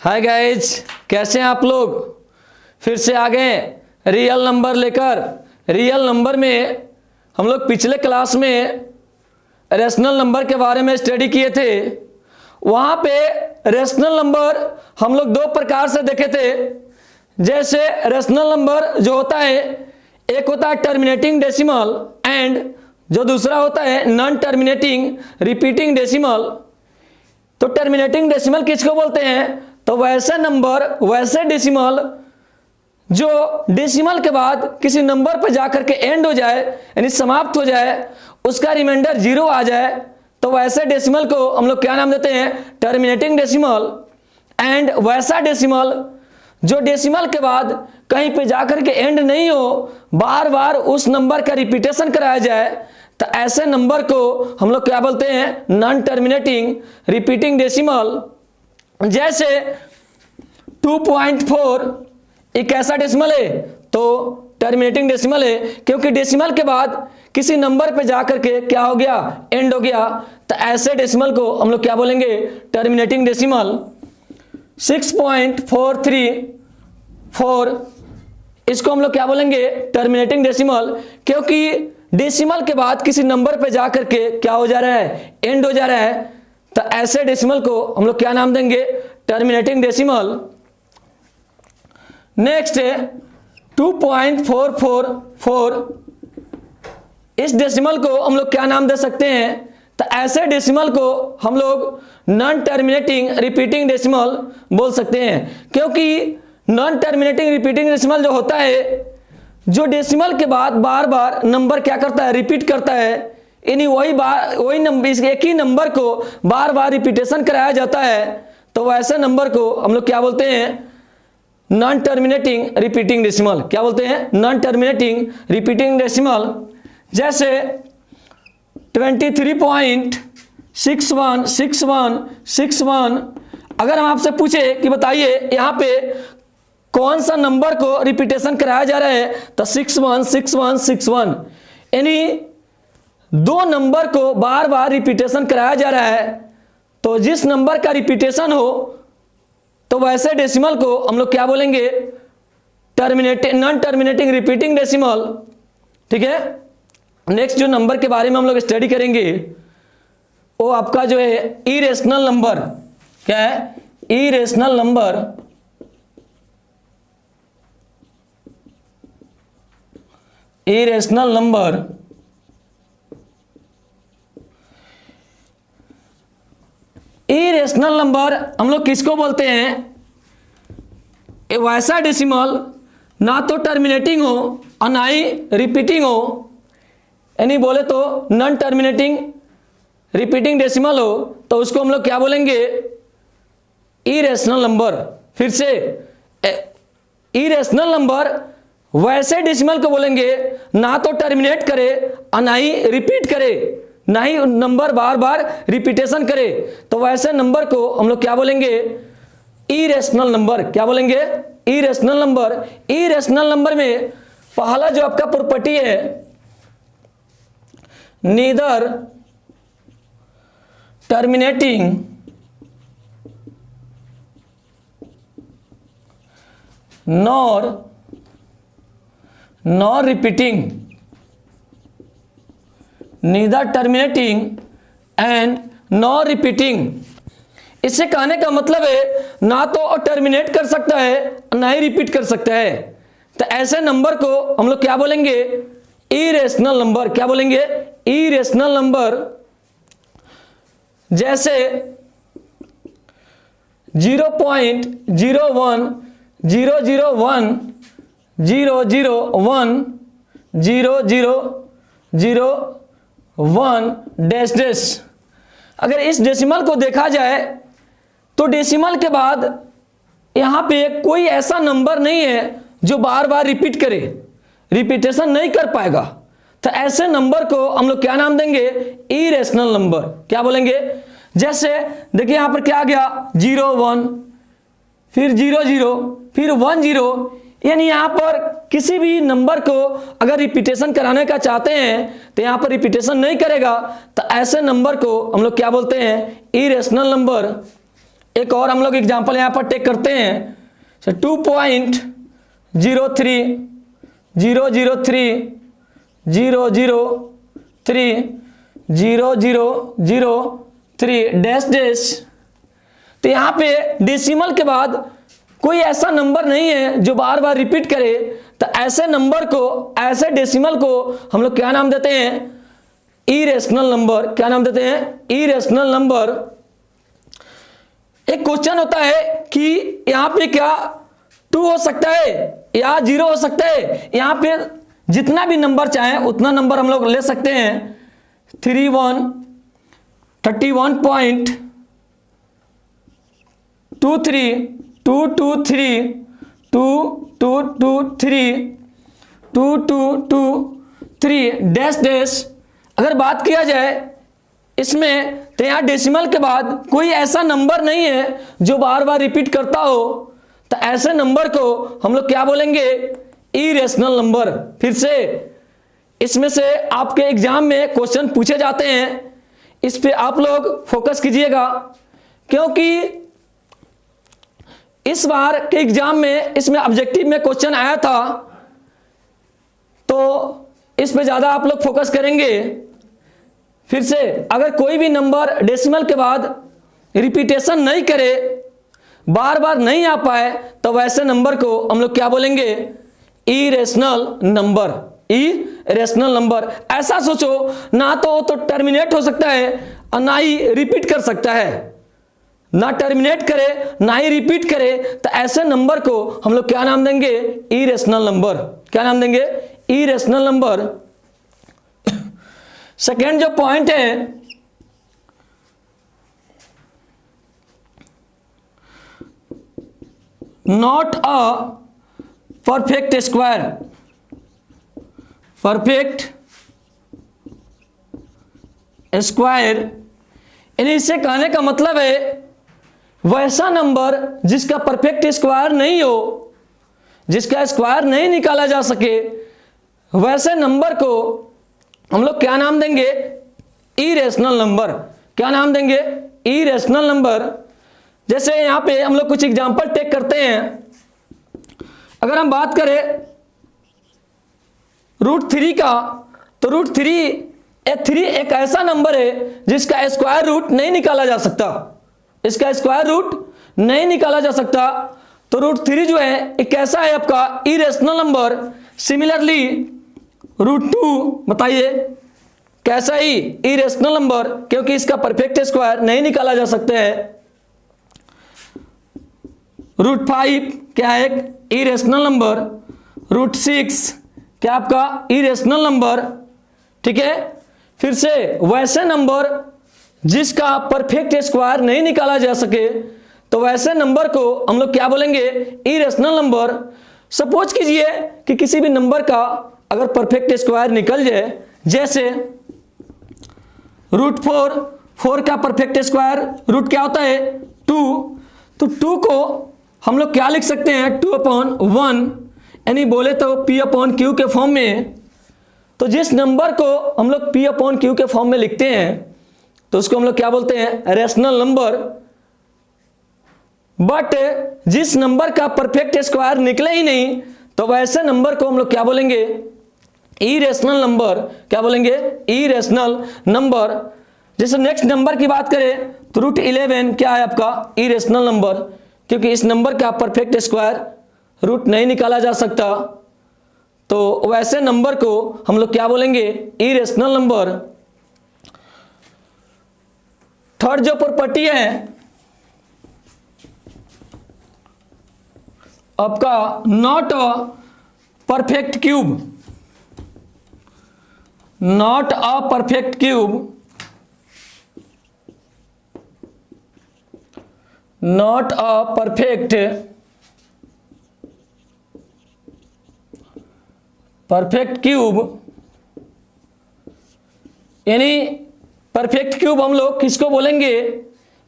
Hi guys, कैसे हैं आप लोग। फिर से आ गए रियल नंबर लेकर। रियल नंबर में हम लोग पिछले क्लास में रेशनल नंबर के बारे में स्टडी किए थे। वहाँ पे रेशनल नंबर हम लोग दो प्रकार से देखे थे। जैसे रेशनल नंबर जो होता है, एक होता है टर्मिनेटिंग डेसिमल एंड जो दूसरा होता है नॉन टर्मिनेटिंग रिपीटिंग डेसिमल। तो टर्मिनेटिंग डेसिमल किसको बोलते हैं? तो वैसे नंबर, वैसे डेसिमल जो डेसिमल के बाद किसी नंबर पर जाकर के एंड हो जाए, यानी समाप्त हो जाए, उसका रिमाइंडर 0 आ जाए, तो वैसे डेसिमल को हम लोग क्या नाम देते हैं? Terminating decimal. एंड वैसा डेसिमल जो डेसिमल के बाद कहीं पे जाकर के एंड नहीं हो, बार बार उस नंबर का रिपीटेशन कराया जाए, तो ऐसे नंबर को हम लोग क्या बोलते हैं? Non terminating repeating decimal. जैसे 2.4 एक ऐसा डेसिमल है, तो टर्मिनेटिंग डेसिमल है, क्योंकि डेसिमल के बाद किसी नंबर पे जाकर के क्या हो गया? एंड हो गया। तो ऐसे डेसिमल को हम लोग क्या बोलेंगे? Terminating decimal. 6.434 इसको हम लोग क्या बोलेंगे? टर्मिनेटिंग डेसिमल, क्योंकि डेसिमल के बाद किसी नंबर पे जाकर के क्या हो जा रहा है? एंड हो जा रहा है। तो ऐसे डेसिमल को हम लोग क्या नाम देंगे? Terminating decimal. नेक्स्ट है 2.444 इस डेसिमल को हम लोग क्या नाम दे सकते हैं? तो ऐसे डेसिमल को हम लोग नॉन टर्मिनेटिंग रिपीटिंग डेसिमल बोल सकते हैं, क्योंकि नॉन टर्मिनेटिंग रिपीटिंग डेसिमल जो होता है, जो डेसिमल के बाद बार बार नंबर क्या करता है? रिपीट करता है, यानी वही नंबर, एक ही नंबर को बार बार रिपीटेशन कराया जाता है, तो वैसे नंबर को हम लोग क्या बोलते हैं? Non terminating repeating decimal. क्या बोलते हैं? Non terminating repeating decimal. जैसे 23.616161, अगर हम आपसे पूछे कि बताइए यहाँ पे कौन सा नंबर को रिपीटेशन कराया जा रहा है, तो 616161, यानी दो नंबर को बार बार रिपीटेशन कराया जा रहा है। तो जिस नंबर का रिपीटेशन हो, तो वैसे डेसिमल को हम लोग क्या बोलेंगे? Non terminating repeating decimal. ठीक है। नेक्स्ट जो नंबर के बारे में हम लोग स्टडी करेंगे, वो आपका जो है इरेशनल नंबर। क्या है? Irrational number. Irrational number irrational number हम लोग किसको बोलते हैं? वैसा डेसिमल ना तो टर्मिनेटिंग हो और ना ही रिपीटिंग हो, यानी बोले तो नॉन टर्मिनेटिंग रिपीटिंग डेसिमल हो, तो उसको हम लोग क्या बोलेंगे? Irrational number. फिर से इरेशनल नंबर वैसे डेसिमल को बोलेंगे ना तो टर्मिनेट करे और ना ही रिपीट करे, ना ही नंबर बार बार रिपीटेशन करे, तो वैसे नंबर को हम लोग क्या बोलेंगे? Irrational number. क्या बोलेंगे? Irrational number. इरेशनल नंबर में पहला जो आपका प्रॉपर्टी है, neither terminating nor repeating, neither terminating and nor repeating. इससे कहने का मतलब है ना तो टर्मिनेट कर सकता है, ना ही रिपीट कर सकता है। तो ऐसे नंबर को हम लोग क्या बोलेंगे? Irrational number. क्या बोलेंगे? Irrational number. जैसे 0.010010001 डैश डैश। अगर इस डेसिमल को देखा जाए, तो डेसिमल के बाद यहाँ पे कोई ऐसा नंबर नहीं है जो बार बार रिपीट करे, रिपीटेशन नहीं कर पाएगा। तो ऐसे नंबर को हम लोग क्या नाम देंगे? Irrational number. क्या बोलेंगे? जैसे देखिए यहाँ पर क्या आ गया? 01, फिर 00, फिर 10, यानी यहाँ पर किसी भी नंबर को अगर रिपीटेशन कराने का चाहते हैं, तो यहाँ पर रिपीटेशन नहीं करेगा, तो ऐसे नंबर को हम लोग क्या बोलते हैं? Irrational number. एक और हम लोग एग्जाम्पल यहाँ पर टेक करते हैं। 2.03003 डैश डैश। तो यहाँ पे डेसिमल के बाद कोई ऐसा नंबर नहीं है जो बार बार रिपीट करे, तो ऐसे नंबर को, ऐसे डेसिमल को हम लोग क्या नाम देते हैं? Irrational number. क्या नाम देते हैं? Irrational number. एक क्वेश्चन होता है कि यहाँ पे क्या 2 हो सकता है या 0 हो सकता है? यहाँ पे जितना भी नंबर चाहे उतना नंबर हम लोग ले सकते हैं। 31.223 2223 डैश डैश। अगर बात किया जाए इसमें, तो यहाँ डेसिमल के बाद कोई ऐसा नंबर नहीं है जो बार बार रिपीट करता हो, तो ऐसे नंबर को हम लोग क्या बोलेंगे? Irrational number. फिर से इसमें से आपके एग्जाम में क्वेश्चन पूछे जाते हैं, इस पे आप लोग फोकस कीजिएगा, क्योंकि इस बार के एग्जाम में इसमें ऑब्जेक्टिव में क्वेश्चन आया था, तो इस पे ज्यादा आप लोग फोकस करेंगे। फिर से अगर कोई भी नंबर डेसिमल के बाद रिपीटेशन नहीं करे, बार बार नहीं आ पाए, तो वैसे नंबर को हम लोग क्या बोलेंगे? Irrational number. Irrational number. ऐसा सोचो, ना तो टर्मिनेट हो सकता है और ना ही रिपीट कर सकता है। ना टर्मिनेट करे ना ही रिपीट करे, तो ऐसे नंबर को हम लोग क्या नाम देंगे? Irrational number. क्या नाम देंगे? Irrational number. सेकेंड जो पॉइंट है, not a perfect square. Perfect square यानी इससे कहने का मतलब है वैसा नंबर जिसका परफेक्ट स्क्वायर नहीं हो, जिसका स्क्वायर नहीं निकाला जा सके, वैसे नंबर को हम लोग क्या नाम देंगे? Irrational number. क्या नाम देंगे? Irrational number. जैसे यहां पे हम लोग कुछ एग्जांपल टेक करते हैं। अगर हम बात करें √3 का, तो √3 एक ऐसा नंबर है जिसका स्क्वायर रूट नहीं निकाला जा सकता। इसका स्क्वायर रूट नहीं निकाला जा सकता, तो √3 जो है एक कैसा है आपका? Irrational number. सिमिलरली √2 बताइए कैसा ही? इरेशनल नंबर, क्योंकि इसका परफेक्ट स्क्वायर नहीं निकाला जा सकता है। √5 क्या है? एक इरेशनल नंबर। √6 क्या आपका? Irrational number. ठीक है। फिर से वैसे नंबर जिसका परफेक्ट स्क्वायर नहीं निकाला जा सके, तो वैसे नंबर को हम लोग क्या बोलेंगे? Irrational number. सपोज कीजिए कि किसी भी नंबर का अगर परफेक्ट स्क्वायर निकल जाए, जैसे √4 का परफेक्ट स्क्वायर रूट क्या होता है? 2। तो 2 को हम लोग क्या लिख सकते हैं? 2/1, यानी बोले तो P/Q के फॉर्म में। तो जिस नंबर को हम लोग P/Q के फॉर्म में लिखते हैं, तो उसको हम लोग क्या बोलते हैं? Rational number. बट जिस नंबर का परफेक्ट स्क्वायर निकले ही नहीं, तो वैसे नंबर को हम लोग क्या बोलेंगे? Irrational number. क्या बोलेंगे? Irrational number. जैसे नेक्स्ट नंबर की बात करें तो √11 क्या है आपका? इरेशनल नंबर, क्योंकि इस नंबर का परफेक्ट स्क्वायर रूट नहीं निकाला जा सकता, तो वैसे नंबर को हम लोग क्या बोलेंगे? Irrational number. थर्ड जो प्रॉपर्टी है आपका, not a perfect cube. Not a perfect cube. Not a perfect cube, यानी परफेक्ट क्यूब हम लोग किसको बोलेंगे?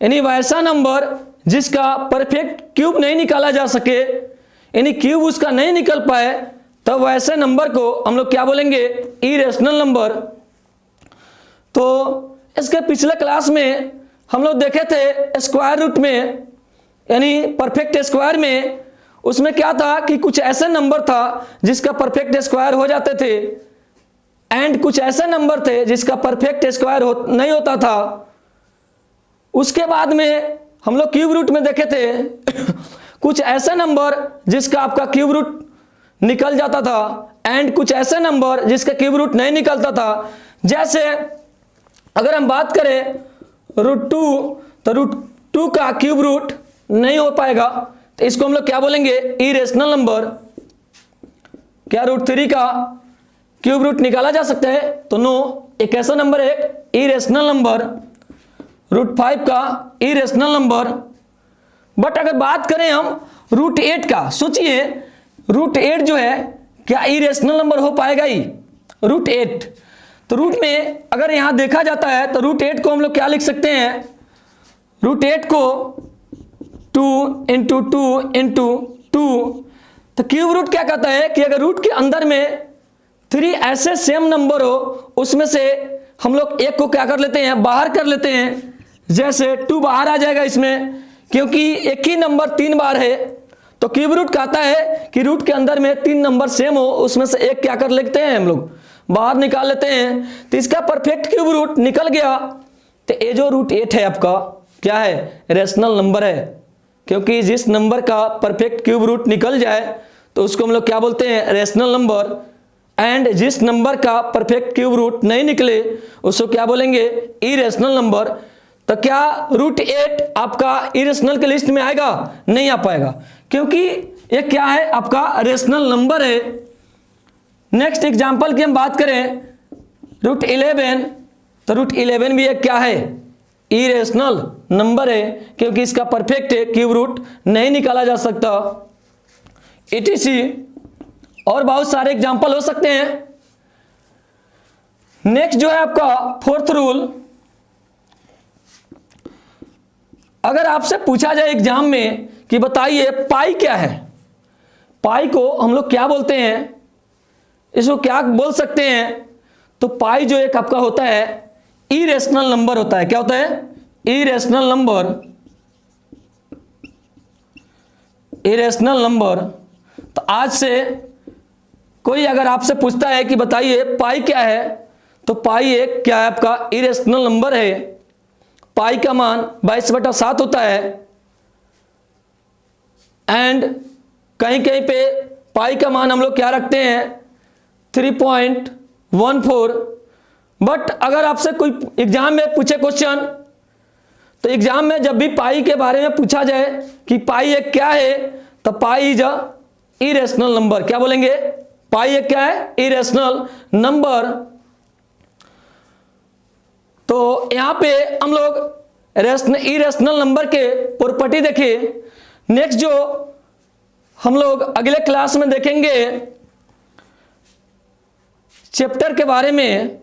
यानी वैसा नंबर जिसका परफेक्ट क्यूब नहीं निकाला जा सके, यानी क्यूब उसका नहीं निकल पाए, तब वैसे नंबर को हम लोग क्या बोलेंगे? Irrational number. तो इसके पिछले क्लास में हम लोग देखे थे स्क्वायर रूट में यानी परफेक्ट स्क्वायर में उसमें क्या था कि कुछ ऐसे नंबर था जिसका परफेक्ट स्क्वायर हो जाते थे, एंड कुछ ऐसे नंबर थे जिसका परफेक्ट स्क्वायर नहीं होता था। उसके बाद में हम लोग क्यूब रूट में देखे थे कुछ ऐसे नंबर जिसका आपका क्यूब रूट निकल जाता था, एंड कुछ ऐसे नंबर जिसका क्यूब रूट नहीं निकलता था। जैसे अगर हम बात करें √2, तो √2 का क्यूब रूट नहीं हो पाएगा, तो इसको हम लोग क्या बोलेंगे, इरेशनल नंबर। क्या √3 का क्यूब रूट निकाला जा सकता है? तो नो, एक ऐसा नंबर है इरेशनल नंबर। √5 का इरेशनल नंबर। बट अगर बात करें हम √8 का, सोचिए √8 जो है क्या इरेशनल नंबर हो पाएगा ही? √8, तो रूट में अगर यहां देखा जाता है तो √8 को हम लोग क्या लिख सकते हैं, √8 को 2 × 2 × 2। तो क्यूब रूट क्या कहता है कि अगर रूट के अंदर में 3 ऐसे सेम नंबर हो, उसमें से हम लोग एक को क्या कर लेते हैं, बाहर कर लेते हैं। जैसे 2 बाहर आ जाएगा इसमें, क्योंकि एक ही नंबर 3 बार है। तो क्यूब रूट कहता है कि रूट के अंदर में 3 नंबर सेम हो, उसमें से एक क्या कर लेते हैं, हम लोग बाहर निकाल लेते हैं। तो इसका परफेक्ट क्यूब रूट निकल गया। तो ये जो √8 है आपका क्या है, रेशनल नंबर है, क्योंकि जिस नंबर का परफेक्ट क्यूब रूट निकल जाए तो उसको हम लोग क्या बोलते हैं, रेशनल नंबर। एंड जिस नंबर का परफेक्ट क्यूब रूट नहीं निकले उसको क्या बोलेंगे, इरेशनल नंबर। तो क्या √8 आपका इरेशनल के लिस्ट में आएगा? नहीं आ पाएगा, क्योंकि ये क्या है, आपका रेशनल नंबर है। नेक्स्ट एग्जांपल की हम बात करें √11, तो √11 भी एक क्या है, इरेशनल नंबर है, क्योंकि इसका परफेक्ट क्यूब रूट नहीं निकाला जा सकता। etc और बहुत सारे एग्जांपल हो सकते हैं। नेक्स्ट जो है आपका 4th रूल। अगर आपसे पूछा जाए एग्जाम में कि बताइए पाई क्या है, पाई को हम लोग क्या बोलते हैं, इसको क्या बोल सकते हैं, तो पाई जो एक आपका होता है इरेशनल नंबर होता है। क्या होता है, इरेशनल नंबर। Irrational number. तो आज से कोई अगर आपसे पूछता है कि बताइए पाई क्या है, तो पाई एक क्या है, आपका इरेशनल नंबर है। पाई का मान 22/7 होता है। एंड कहीं कहीं पे पाई का मान हम लोग क्या रखते हैं, 3.14। बट अगर आपसे कोई एग्जाम में पूछे क्वेश्चन, तो एग्जाम में जब भी पाई के बारे में पूछा जाए कि पाई एक क्या है, तो pi is a irrational number. क्या बोलेंगे, पाई एक क्या है, इरेशनल नंबर। तो यहां पे हम लोग इरेशनल नंबर के प्रॉपर्टी देखिए। नेक्स्ट जो हम लोग अगले क्लास में देखेंगे चैप्टर के बारे में